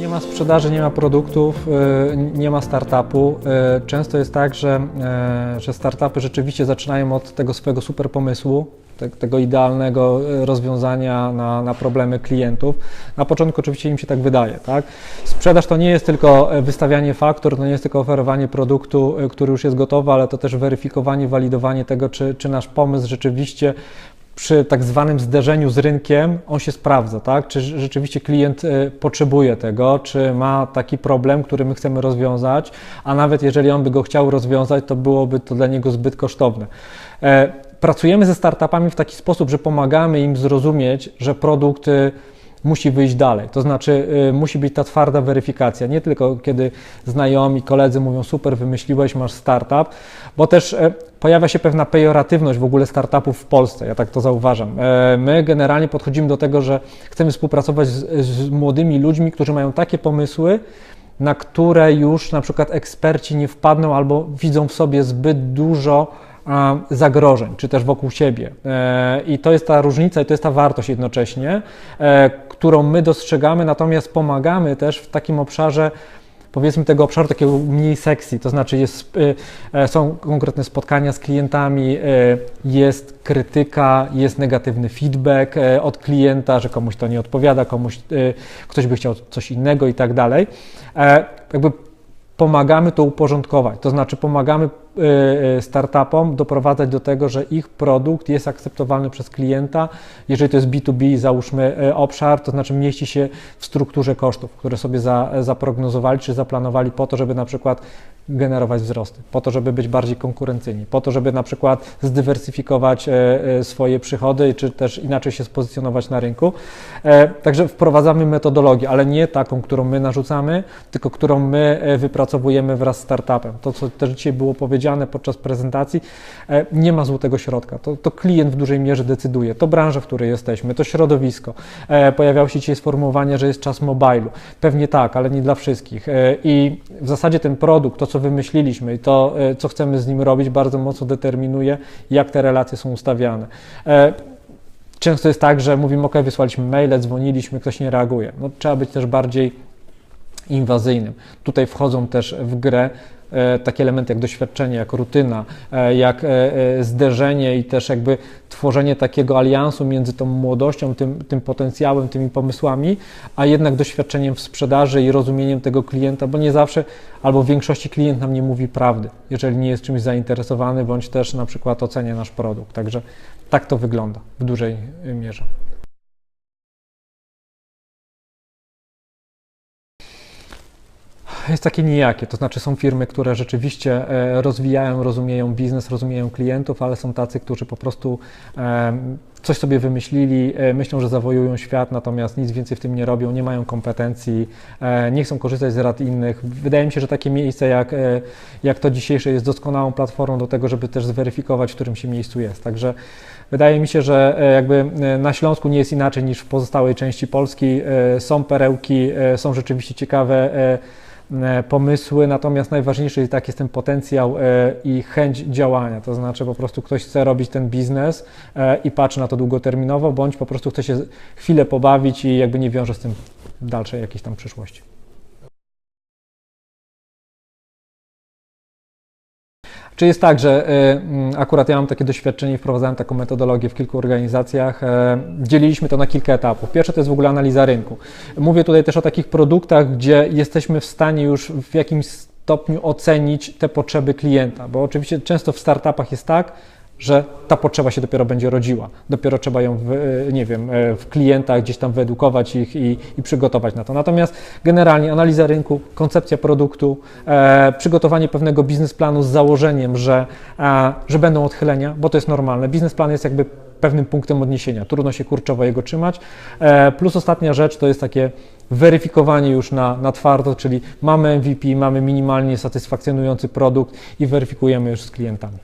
Nie ma sprzedaży, nie ma produktów, nie ma startupu. Często jest tak, że startupy rzeczywiście zaczynają od tego swojego super pomysłu, tego idealnego rozwiązania na problemy klientów. Na początku oczywiście im się tak wydaje, tak? Sprzedaż to nie jest tylko wystawianie faktur, to nie jest tylko oferowanie produktu, który już jest gotowy, ale to też weryfikowanie, walidowanie tego, czy nasz pomysł rzeczywiście przy tak zwanym zderzeniu z rynkiem on się sprawdza, tak? Czy rzeczywiście klient potrzebuje tego, czy ma taki problem, który my chcemy rozwiązać, a nawet jeżeli on by go chciał rozwiązać, to byłoby to dla niego zbyt kosztowne. Pracujemy ze startupami w taki sposób, że pomagamy im zrozumieć, że produkt musi wyjść dalej, to znaczy musi być ta twarda weryfikacja, nie tylko kiedy znajomi, koledzy mówią super, wymyśliłeś, masz startup, bo też pojawia się pewna pejoratywność w ogóle startupów w Polsce, ja tak to zauważam. My generalnie podchodzimy do tego, że chcemy współpracować z młodymi ludźmi, którzy mają takie pomysły, na które już na przykład eksperci nie wpadną albo widzą w sobie zbyt dużo zagrożeń, czy też wokół siebie. I to jest ta różnica i to jest ta wartość jednocześnie, którą my dostrzegamy, natomiast pomagamy też w takim obszarze, powiedzmy tego obszaru takiego mniej sexy, to znaczy są konkretne spotkania z klientami, jest krytyka, jest negatywny feedback od klienta, że komuś to nie odpowiada, ktoś by chciał coś innego i tak dalej. Jakby pomagamy to uporządkować, to znaczy pomagamy startupom doprowadzać do tego, że ich produkt jest akceptowalny przez klienta. Jeżeli to jest B2B, załóżmy obszar, to znaczy mieści się w strukturze kosztów, które sobie zaprognozowali czy zaplanowali po to, żeby na przykład generować wzrosty, po to, żeby być bardziej konkurencyjni, po to, żeby na przykład zdywersyfikować swoje przychody, czy też inaczej się spozycjonować na rynku. Także wprowadzamy metodologię, ale nie taką, którą my narzucamy, tylko którą my wypracowujemy wraz z startupem. To, co też dzisiaj było powiedziane podczas prezentacji, nie ma złotego środka. To klient w dużej mierze decyduje, to branża, w której jesteśmy, to środowisko. Pojawiało się dzisiaj sformułowanie, że jest czas mobilu. Pewnie tak, ale nie dla wszystkich. I w zasadzie ten produkt, to co wymyśliliśmy i to, co chcemy z nim robić, bardzo mocno determinuje, jak te relacje są ustawiane. Często jest tak, że mówimy, ok, wysłaliśmy maile, dzwoniliśmy, ktoś nie reaguje. No, trzeba być też bardziej inwazyjnym. Tutaj wchodzą też w grę takie elementy jak doświadczenie, jak rutyna, jak zderzenie i też jakby tworzenie takiego aliansu między tą młodością, tym potencjałem, tymi pomysłami, a jednak doświadczeniem w sprzedaży i rozumieniem tego klienta, bo nie zawsze albo w większości klient nam nie mówi prawdy, jeżeli nie jest czymś zainteresowany, bądź też na przykład ocenia nasz produkt. Także tak to wygląda w dużej mierze. Jest takie nijakie, to znaczy są firmy, które rzeczywiście rozwijają, rozumieją biznes, rozumieją klientów, ale są tacy, którzy po prostu coś sobie wymyślili, myślą, że zawojują świat, natomiast nic więcej w tym nie robią, nie mają kompetencji, nie chcą korzystać z rad innych. Wydaje mi się, że takie miejsce jak to dzisiejsze jest doskonałą platformą do tego, żeby też zweryfikować, w którym się miejscu jest. Także wydaje mi się, że jakby na Śląsku nie jest inaczej niż w pozostałej części Polski. Są perełki, są rzeczywiście ciekawe pomysły, natomiast najważniejszy jest ten potencjał i chęć działania, to znaczy po prostu ktoś chce robić ten biznes i patrzy na to długoterminowo, bądź po prostu chce się chwilę pobawić i jakby nie wiąże z tym dalszej jakiejś tam przyszłości. Czy jest tak, że akurat ja mam takie doświadczenie i wprowadzałem taką metodologię w kilku organizacjach, dzieliliśmy to na kilka etapów. Pierwsze to jest w ogóle analiza rynku. Mówię tutaj też o takich produktach, gdzie jesteśmy w stanie już w jakimś stopniu ocenić te potrzeby klienta, bo oczywiście często w startupach jest tak, że ta potrzeba się dopiero będzie rodziła. Dopiero trzeba ją, w klientach gdzieś tam wyedukować ich i przygotować na to. Natomiast generalnie analiza rynku, koncepcja produktu, przygotowanie pewnego biznesplanu z założeniem, że będą odchylenia, bo to jest normalne. Biznesplan jest jakby pewnym punktem odniesienia. Trudno się kurczowo jego trzymać. Plus ostatnia rzecz to jest takie weryfikowanie już na twardo, czyli mamy MVP, mamy minimalnie satysfakcjonujący produkt i weryfikujemy już z klientami.